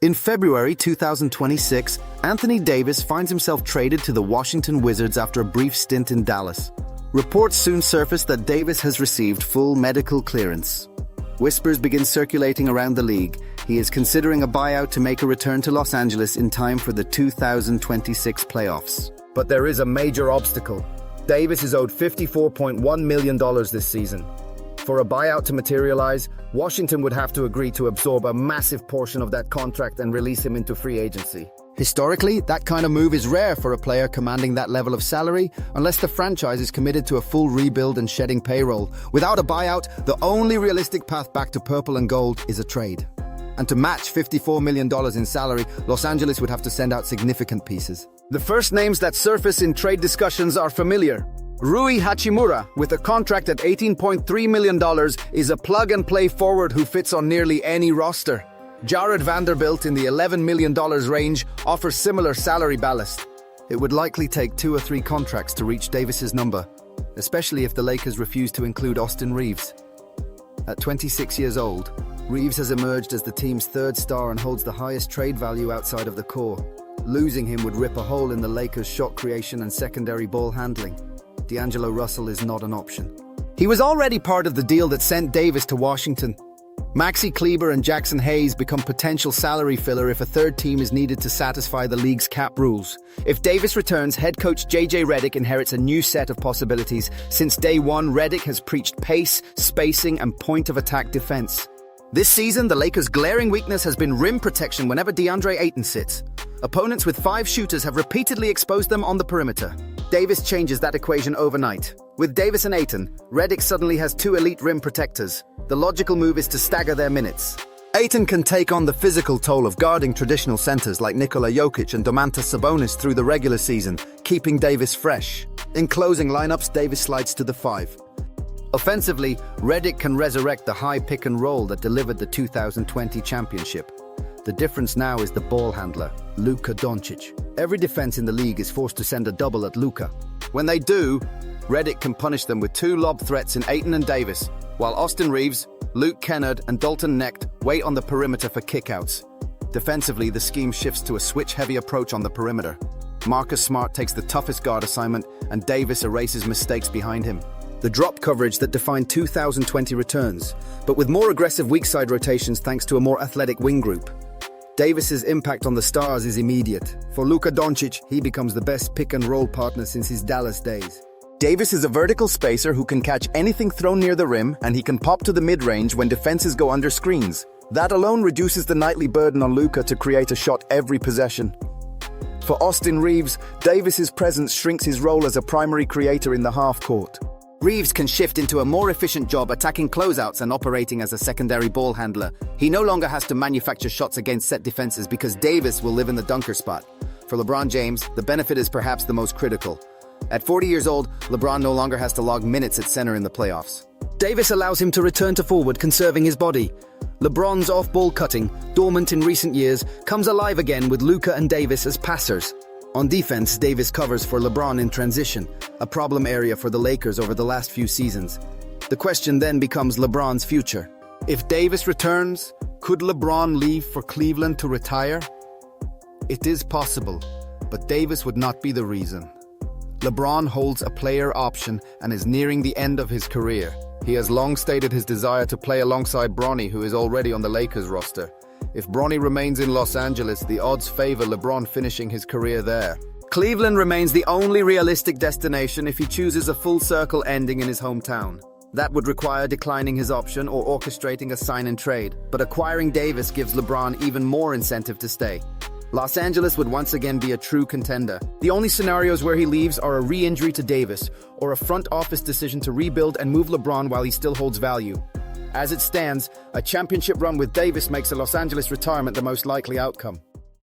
In February 2026, Anthony Davis finds himself traded to the Washington Wizards after a brief stint in Dallas. Reports soon surface that Davis has received full medical clearance. Whispers begin circulating around the league. He is considering a buyout to make a return to Los Angeles in time for the 2026 playoffs. But there is a major obstacle. Davis is owed $54.1 million this season. For a buyout to materialize, Washington would have to agree to absorb a massive portion of that contract and release him into free agency. Historically, that kind of move is rare for a player commanding that level of salary, unless the franchise is committed to a full rebuild and shedding payroll. Without a buyout, the only realistic path back to purple and gold is a trade. And to match $54 million in salary, Los Angeles would have to send out significant pieces. The first names that surface in trade discussions are familiar. Rui Hachimura, with a contract at $18.3 million, is a plug-and-play forward who fits on nearly any roster. Jared Vanderbilt, in the $11 million range, offers similar salary ballast. It would likely take 2 or 3 contracts to reach Davis's number, especially if the Lakers refuse to include Austin Reaves. At 26 years old, Reaves has emerged as the team's third star and holds the highest trade value outside of the core. Losing him would rip a hole in the Lakers' shot creation and secondary ball handling. D'Angelo Russell is not an option. He was already part of the deal that sent Davis to Washington. Maxi Kleber and Jackson Hayes become potential salary filler if a third team is needed to satisfy the league's cap rules. If Davis returns, head coach JJ Redick inherits a new set of possibilities. Since day one, Redick has preached pace, spacing, and point-of-attack defense. This season, the Lakers' glaring weakness has been rim protection whenever DeAndre Ayton sits. Opponents with 5 shooters have repeatedly exposed them on the perimeter. Davis changes that equation overnight. With Davis and Ayton, Redick suddenly has 2 elite rim protectors. The logical move is to stagger their minutes. Ayton can take on the physical toll of guarding traditional centers like Nikola Jokic and Domantas Sabonis through the regular season, keeping Davis fresh. In closing lineups, Davis slides to the 5. Offensively, Redick can resurrect the high pick and roll that delivered the 2020 championship. The difference now is the ball handler, Luka Doncic. Every defense in the league is forced to send a double at Luka. When they do, Redick can punish them with 2 lob threats in Ayton and Davis, while Austin Reaves, Luke Kennard, and Dalton Knecht wait on the perimeter for kickouts. Defensively, the scheme shifts to a switch-heavy approach on the perimeter. Marcus Smart takes the toughest guard assignment, and Davis erases mistakes behind him. The drop coverage that defined 2020 returns, but with more aggressive weak-side rotations thanks to a more athletic wing group. Davis's impact on the Stars is immediate. For Luka Doncic, he becomes the best pick-and-roll partner since his Dallas days. Davis is a vertical spacer who can catch anything thrown near the rim, and he can pop to the mid-range when defenses go under screens. That alone reduces the nightly burden on Luka to create a shot every possession. For Austin Reaves, Davis's presence shrinks his role as a primary creator in the half-court. Reaves can shift into a more efficient job attacking closeouts and operating as a secondary ball handler. He no longer has to manufacture shots against set defenses because Davis will live in the dunker spot. For LeBron James, the benefit is perhaps the most critical. At 40 years old, LeBron no longer has to log minutes at center in the playoffs. Davis allows him to return to forward, conserving his body. LeBron's off-ball cutting, dormant in recent years, comes alive again with Luka and Davis as passers. On defense, Davis covers for LeBron in transition, a problem area for the Lakers over the last few seasons. The question then becomes LeBron's future. If Davis returns, could LeBron leave for Cleveland to retire? It is possible, but Davis would not be the reason. LeBron holds a player option and is nearing the end of his career. He has long stated his desire to play alongside Bronny, who is already on the Lakers roster. If Bronny remains in Los Angeles, the odds favor LeBron finishing his career there. Cleveland remains the only realistic destination if he chooses a full-circle ending in his hometown. That would require declining his option or orchestrating a sign-and-trade, but acquiring Davis gives LeBron even more incentive to stay. Los Angeles would once again be a true contender. The only scenarios where he leaves are a re-injury to Davis or a front office decision to rebuild and move LeBron while he still holds value. As it stands, a championship run with Davis makes a Los Angeles retirement the most likely outcome.